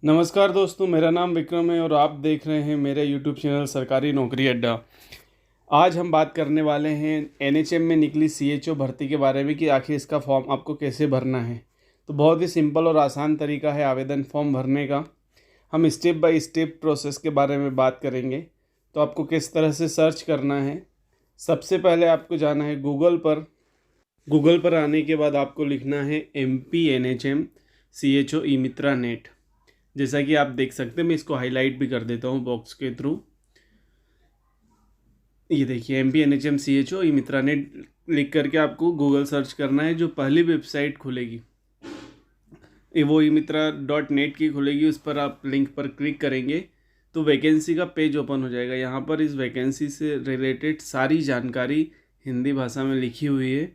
नमस्कार दोस्तों, मेरा नाम विक्रम है और आप देख रहे हैं मेरे यूट्यूब चैनल सरकारी नौकरी अड्डा। आज हम बात करने वाले हैं एनएचएम में निकली सीएचओ भर्ती के बारे में कि आखिर इसका फॉर्म आपको कैसे भरना है। तो बहुत ही सिंपल और आसान तरीका है आवेदन फॉर्म भरने का। हम स्टेप बाय स्टेप प्रोसेस के बारे में बात करेंगे। तो आपको किस तरह से सर्च करना है, सबसे पहले आपको जाना है गूगल पर आने के बाद आपको लिखना है MP NHM CHO ई मित्रा नेट। जैसा कि आप देख सकते हैं, मैं इसको हाईलाइट भी कर देता हूँ बॉक्स के थ्रू। ये देखिए MP NHM CHO ई मित्रा नेट लिख करके आपको गूगल सर्च करना है। जो पहली वेबसाइट खुलेगी वो EMITRA.net की खुलेगी, उस पर आप लिंक पर क्लिक करेंगे तो वैकेंसी का पेज ओपन हो जाएगा। यहाँ पर इस वैकेंसी से रिलेटेड सारी जानकारी हिंदी भाषा में लिखी हुई है,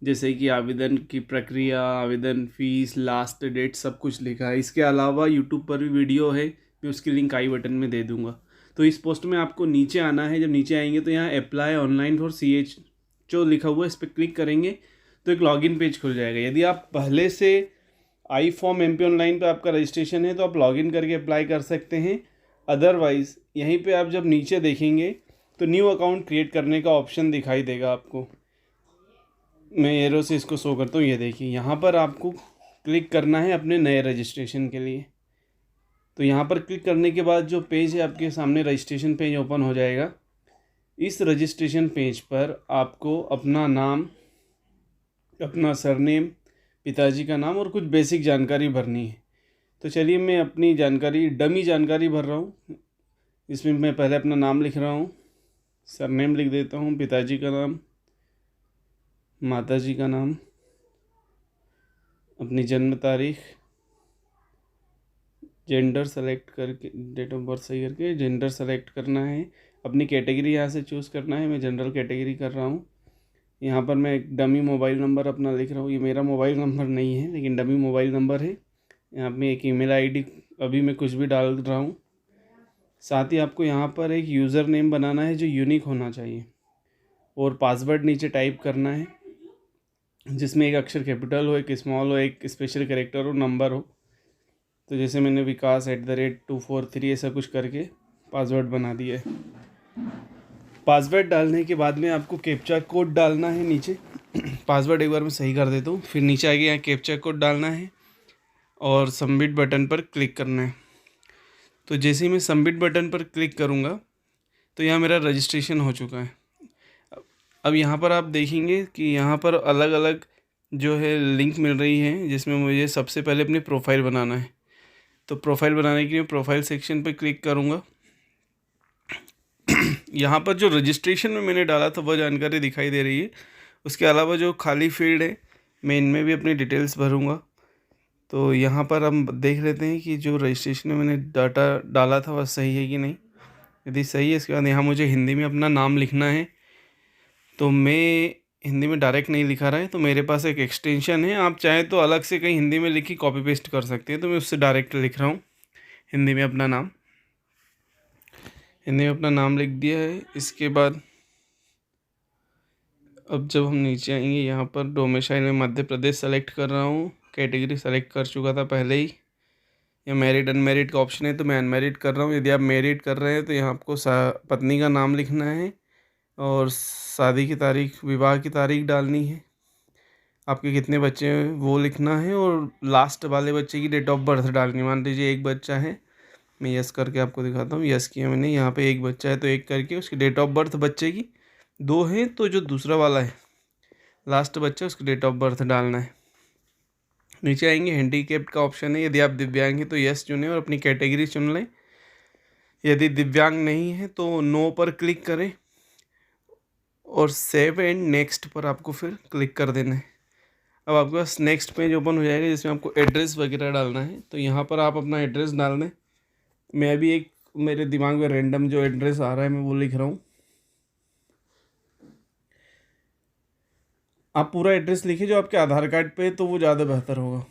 जैसे कि आवेदन की प्रक्रिया, आवेदन फीस, लास्ट डेट, सब कुछ लिखा है। इसके अलावा यूट्यूब पर भी वीडियो है, मैं उसकी लिंक आई बटन में दे दूँगा। तो इस पोस्ट में आपको नीचे आना है। जब नीचे आएंगे तो यहाँ अप्लाई ऑनलाइन फॉर CHO लिखा हुआ है, इस पर क्लिक करेंगे तो एक लॉगिन पेज खुल जाएगा। यदि आप पहले से आई फॉर्म MP ऑनलाइन पर आपका रजिस्ट्रेशन है तो आप लॉगिन करके अप्लाई कर सकते हैं। अदरवाइज़ यहीं पे आप जब नीचे देखेंगे तो न्यू अकाउंट क्रिएट करने का ऑप्शन दिखाई देगा आपको। मैं एरो से इसको शो करता हूँ। ये देखिए, यहाँ पर आपको क्लिक करना है अपने नए रजिस्ट्रेशन के लिए। तो यहाँ पर क्लिक करने के बाद जो पेज है आपके सामने, रजिस्ट्रेशन पेज ओपन हो जाएगा। इस रजिस्ट्रेशन पेज पर आपको अपना नाम, अपना सरनेम, पिताजी का नाम और कुछ बेसिक जानकारी भरनी है। तो चलिए मैं अपनी जानकारी, डमी जानकारी भर रहा हूँ। इसमें मैं पहले अपना नाम लिख रहा हूँ, सरनेम लिख देता हूँ, पिताजी का नाम, माताजी का नाम, अपनी जन्म तारीख, जेंडर सेलेक्ट करके, डेट ऑफ बर्थ सही करके जेंडर सेलेक्ट करना है। अपनी कैटेगरी यहाँ से चूज़ करना है। मैं जनरल कैटेगरी कर रहा हूँ। यहाँ पर मैं एक डमी मोबाइल नंबर अपना लिख रहा हूँ। ये मेरा मोबाइल नंबर नहीं है लेकिन डमी मोबाइल नंबर है। यहाँ पे एक ईमेल आईडी अभी मैं कुछ भी डाल रहा हूँ। साथ ही आपको यहाँ पर एक यूज़र नेम बनाना है जो यूनिक होना चाहिए, और पासवर्ड नीचे टाइप करना है जिसमें एक अक्षर कैपिटल हो, एक स्मॉल हो, एक स्पेशल कैरेक्टर हो, नंबर हो। तो जैसे मैंने विकास @243 ऐसा कुछ करके पासवर्ड बना दिया है। पासवर्ड डालने के बाद में आपको कैप्चा कोड डालना है नीचे। पासवर्ड एक बार मैं सही कर देता हूँ। फिर नीचे आगे यहाँ कैप्चा कोड डालना है और सबमिट बटन पर क्लिक करना है। तो जैसे ही मैं सबमिट बटन पर क्लिक करूँगा तो यहाँ मेरा रजिस्ट्रेशन हो चुका है। अब यहाँ पर आप देखेंगे कि यहाँ पर अलग अलग जो है लिंक मिल रही है, जिसमें मुझे सबसे पहले अपनी प्रोफाइल बनाना है। तो प्रोफाइल बनाने के लिए प्रोफाइल सेक्शन पर क्लिक करूँगा। यहाँ पर जो रजिस्ट्रेशन में मैंने डाला था वह जानकारी दिखाई दे रही है। उसके अलावा जो खाली फील्ड है मैं इनमें भी अपनी डिटेल्स भरूँगा। तो यहाँ पर हम देख लेते हैं कि जो रजिस्ट्रेशन में मैंने डाटा डाला था वह सही है कि नहीं। यदि सही है, इसके बाद यहाँ मुझे हिंदी में अपना नाम लिखना है। तो मैं हिंदी में डायरेक्ट नहीं लिखा रहा है, तो मेरे पास एक एक्सटेंशन है। आप चाहें तो अलग से कहीं हिंदी में लिखी कॉपी पेस्ट कर सकते हैं। तो मैं उससे डायरेक्ट लिख रहा हूँ हिंदी में अपना नाम। हिंदी में अपना नाम लिख दिया है। इसके बाद अब जब हम नीचे आएंगे, यहाँ पर डोमिसाइल में मध्य प्रदेश सेलेक्ट कर रहा हूँ। कैटेगरी सेलेक्ट कर चुका था पहले ही। या मैरिड अनमैरिड का ऑप्शन है तो मैं अनमैरिड कर रहा हूँ। यदि आप मैरिड कर रहे हैं तो यहाँ आपको पत्नी का नाम लिखना है और शादी की तारीख, विवाह की तारीख डालनी है। आपके कितने बच्चे हैं वो लिखना है, और लास्ट वाले बच्चे की डेट ऑफ बर्थ डालनी है। मान लीजिए एक बच्चा है, मैं यस करके आपको दिखाता हूँ। यस किया मैंने। यहाँ पे एक बच्चा है तो एक करके उसकी डेट ऑफ बर्थ, बच्चे की दो है तो जो दूसरा वाला है लास्ट बच्चा उसकी डेट ऑफ बर्थ डालना है। नीचे आएंगे, हैंडीकैप्ड का ऑप्शन है। यदि आप दिव्यांग हैं तो यस चुनें और अपनी कैटेगरी चुन लें। यदि दिव्यांग नहीं है तो नो पर क्लिक करें और सेव एंड नेक्स्ट पर आपको फिर क्लिक कर देना है। अब आपके पास नेक्स्ट पेज ओपन हो जाएगा जिसमें आपको एड्रेस वगैरह डालना है। तो यहाँ पर आप अपना एड्रेस डाल दें। मैं भी एक मेरे दिमाग में रैंडम जो एड्रेस आ रहा है मैं वो लिख रहा हूँ। आप पूरा एड्रेस लिखिए जो आपके आधार कार्ड पे है, तो वो ज़्यादा बेहतर होगा।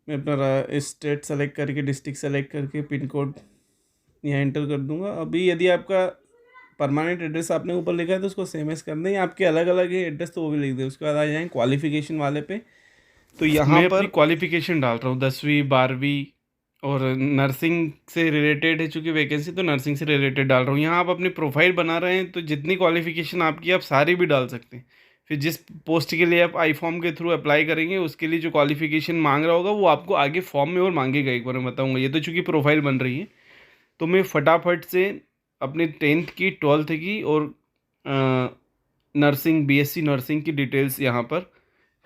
मैं अपना स्टेट सेलेक्ट करके, डिस्ट्रिक्ट सेलेक्ट करके, पिन कोड यहाँ एंटर कर दूंगा। अभी यदि आपका परमानेंट एड्रेस आपने ऊपर लिखा है तो उसको सेम एस कर दें। आपके अलग अलग है एड्रेस तो वो भी लिख दें। उसके बाद आ जाएँ क्वालिफिकेशन वाले पे। तो यहाँ पर क्वालिफिकेशन डाल रहा हूँ 10वीं 12वीं और नर्सिंग से रिलेटेड है चूँकि वैकेंसी, तो नर्सिंग से रिलेटेड डाल रहा हूँ। यहाँ आप अपनी प्रोफाइल बना रहे हैं तो जितनी क्वालिफ़िकेशन आपकी आप सारी भी डाल सकते हैं। फिर जिस पोस्ट के लिए आप आई फॉर्म के थ्रू अप्लाई करेंगे उसके लिए जो क्वालिफ़िकेशन मांग रहा होगा वो आपको आगे फॉर्म में और मांगेगा, एक बार मैं बताऊँगा। ये तो चूँकि प्रोफाइल बन रही है तो मैं फटाफट से अपने 10th की 12th की और नर्सिंग बीएससी नर्सिंग की डिटेल्स यहाँ पर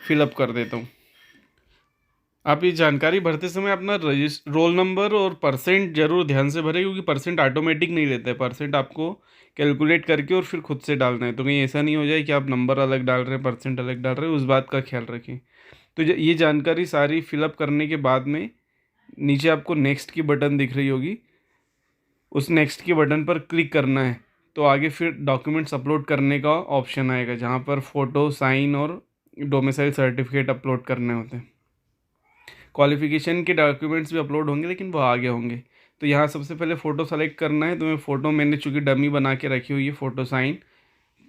फिलअप कर देता हूँ। आप ये जानकारी भरते समय अपना रोल नंबर और परसेंट ज़रूर ध्यान से भरें, क्योंकि परसेंट ऑटोमेटिक नहीं लेते हैं। परसेंट आपको कैलकुलेट करके और फिर खुद से डालना है, तो कहीं ऐसा नहीं हो जाए कि आप नंबर अलग डाल रहे हैं परसेंट अलग डाल रहे हैं, उस बात का ख्याल रखें। तो ये जानकारी सारी फिलअप करने के बाद में नीचे आपको नेक्स्ट की बटन दिख रही होगी, उस नेक्स्ट के बटन पर क्लिक करना है। तो आगे फिर डॉक्यूमेंट्स अपलोड करने का ऑप्शन आएगा, जहाँ पर फ़ोटो, साइन और डोमिसाइल सर्टिफिकेट अपलोड करने होते हैं। क्वालिफ़िकेशन के डॉक्यूमेंट्स भी अपलोड होंगे लेकिन वो आगे होंगे। तो यहाँ सबसे पहले फ़ोटो सेलेक्ट करना है, तो मैं फ़ोटो मैंने चूँकि डमी बना के रखी हुई है फ़ोटो साइन,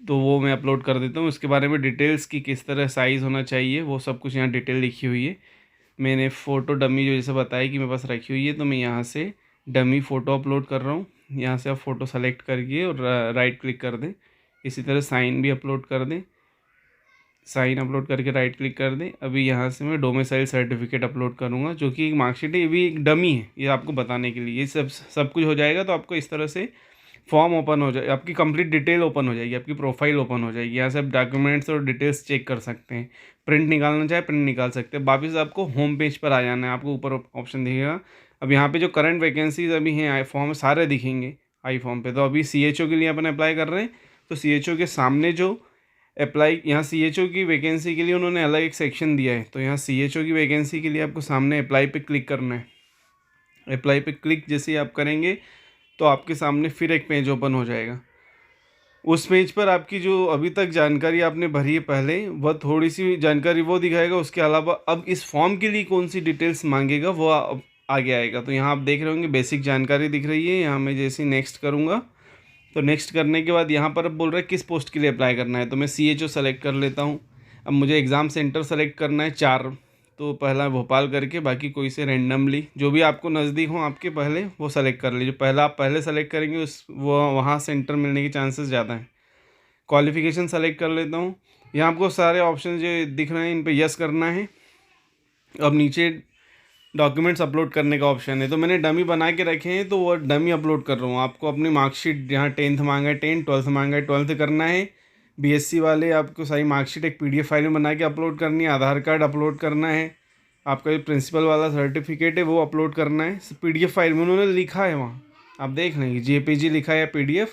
तो वो मैं अपलोड कर देता हूँ। उसके बारे में डिटेल्स की किस तरह साइज़ होना चाहिए वो सब कुछ यहाँ डिटेल लिखी हुई है। मैंने फ़ोटो डमी जो जैसे बताया कि मेरे पास रखी हुई है, तो मैं यहाँ से डमी फ़ोटो अपलोड कर रहा हूँ। यहाँ से आप फ़ोटो सेलेक्ट करके और राइट क्लिक कर दें। इसी तरह साइन भी अपलोड कर दें, साइन अपलोड करके राइट क्लिक कर दें। अभी यहाँ से मैं डोमिसाइल सर्टिफिकेट अपलोड करूँगा, जो कि एक मार्कशीट है, ये भी एक डमी है, ये आपको बताने के लिए। ये सब कुछ हो जाएगा तो आपको इस तरह से फॉर्म ओपन हो जाए, आपकी कंप्लीट डिटेल ओपन हो जाएगी, आपकी प्रोफाइल ओपन हो जाएगी। यहाँ से आप डॉक्यूमेंट्स और डिटेल्स चेक कर सकते हैं। प्रिंट निकालना चाहे प्रिंट निकाल सकते हैं। वापस आपको होम पेज पर आ जाना है, आपको ऊपर ऑप्शन दिखेगा। अब यहाँ पे जो करंट वैकेंसीज अभी हैं आई फॉर्म सारे दिखेंगे आई फॉर्म पे। तो अभी CHO के लिए अपन अप्लाई कर रहे हैं, तो CHO के सामने जो अप्लाई, यहाँ CHO की वैकेंसी के लिए उन्होंने अलग एक सेक्शन दिया है, तो यहाँ CHO की वैकेंसी के लिए आपको सामने अप्लाई पे क्लिक करना है। अप्लाई पे क्लिक जैसे ही आप करेंगे तो आपके सामने फिर एक पेज ओपन हो जाएगा। उस पेज पर आपकी जो अभी तक जानकारी आपने भरी है पहले, वह थोड़ी सी जानकारी वो दिखाएगा। उसके अलावा अब इस फॉर्म के लिए कौन सी डिटेल्स मांगेगा वो अब आगे आएगा। तो यहाँ आप देख रहे होंगे बेसिक जानकारी दिख रही है। यहाँ मैं जैसे नेक्स्ट करूँगा तो नेक्स्ट करने के बाद यहाँ पर अब बोल रहा है किस पोस्ट के लिए अप्लाई करना है, तो मैं CHO सेलेक्ट कर लेता हूँ। अब मुझे एग्ज़ाम सेंटर सेलेक्ट करना है 4, तो पहला भोपाल करके बाकी कोई से रैंडमली जो भी आपको नज़दीक हो आपके पहले वो सेलेक्ट कर लीजिए। पहला आप पहले सेलेक्ट करेंगे उस वो वहाँ सेंटर मिलने के चांसेस ज़्यादा हैं। क्वालिफ़िकेशन सेलेक्ट कर लेता हूँ। यहाँ आपको सारे ऑप्शन जो दिख रहे हैं इन पे यस करना है। अब नीचे डॉक्यूमेंट्स अपलोड करने का ऑप्शन है, तो मैंने डमी बना के रखे हैं तो वो डमी अपलोड कर रहा हूँ। आपको अपनी मार्कशीट, यहाँ 10th मांगा है 10, 12th मांगा है 12th करना है। BSc वाले आपको सारी मार्कशीट एक PDF फाइल में बना के अपलोड करनी है। आधार कार्ड अपलोड करना है। आपका जो प्रिंसिपल वाला सर्टिफिकेट है वो अपलोड करना है। PDF फाइल में उन्होंने लिखा है, वहाँ आप देख लेंगे JPG लिखा है या PDF,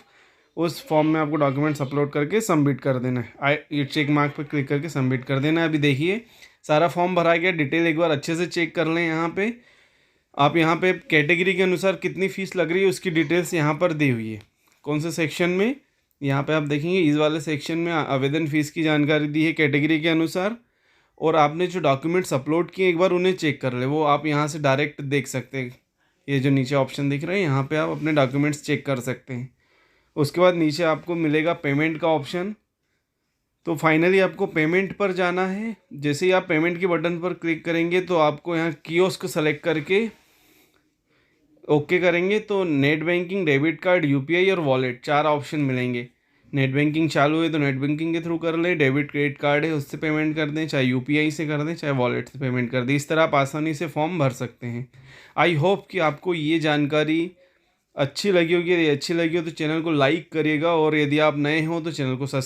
उस फॉर्म में आपको डॉक्यूमेंट्स अपलोड करके सबमिट कर देना है। ये चेक मार्क पर क्लिक करके सबमिट कर देना है। अभी देखिए सारा फॉर्म भरा गया। डिटेल एक बार अच्छे से चेक कर लें। यहाँ पे आप यहाँ पे कैटेगरी के अनुसार कितनी फ़ीस लग रही है उसकी डिटेल्स यहाँ पर दी हुई है। कौन से सेक्शन में, यहाँ पे आप देखेंगे इस वाले सेक्शन में आवेदन फ़ीस की जानकारी दी है कैटेगरी के अनुसार। और आपने जो डॉक्यूमेंट्स अपलोड किए एक बार उन्हें चेक कर ले, वो आप यहाँ से डायरेक्ट देख सकते हैं। ये जो नीचे ऑप्शन दिख रहे हैं यहाँ पे आप अपने डॉक्यूमेंट्स चेक कर सकते हैं। उसके बाद नीचे आपको मिलेगा पेमेंट का ऑप्शन, तो फाइनली आपको पेमेंट पर जाना है। जैसे ही आप पेमेंट के बटन पर क्लिक करेंगे तो आपको यहाँ कियोस्क सेलेक्ट करके ओके करेंगे तो net banking, debit card, UPI और वॉलेट 4 ऑप्शन मिलेंगे। नेट बैंकिंग चालू है तो नेट बैंकिंग के थ्रू कर लें, डेबिट क्रेडिट कार्ड है उससे पेमेंट कर दें, चाहे UPI से कर दें चाहे वॉलेट से पेमेंट कर दें। इस तरह आप आसानी से फॉर्म भर सकते हैं। आई होप कि आपको ये जानकारी अच्छी लगी होगी। यदि अच्छी लगी हो तो चैनल को लाइक करिएगा, और यदि आप नए हो तो चैनल को सब्सक्राइब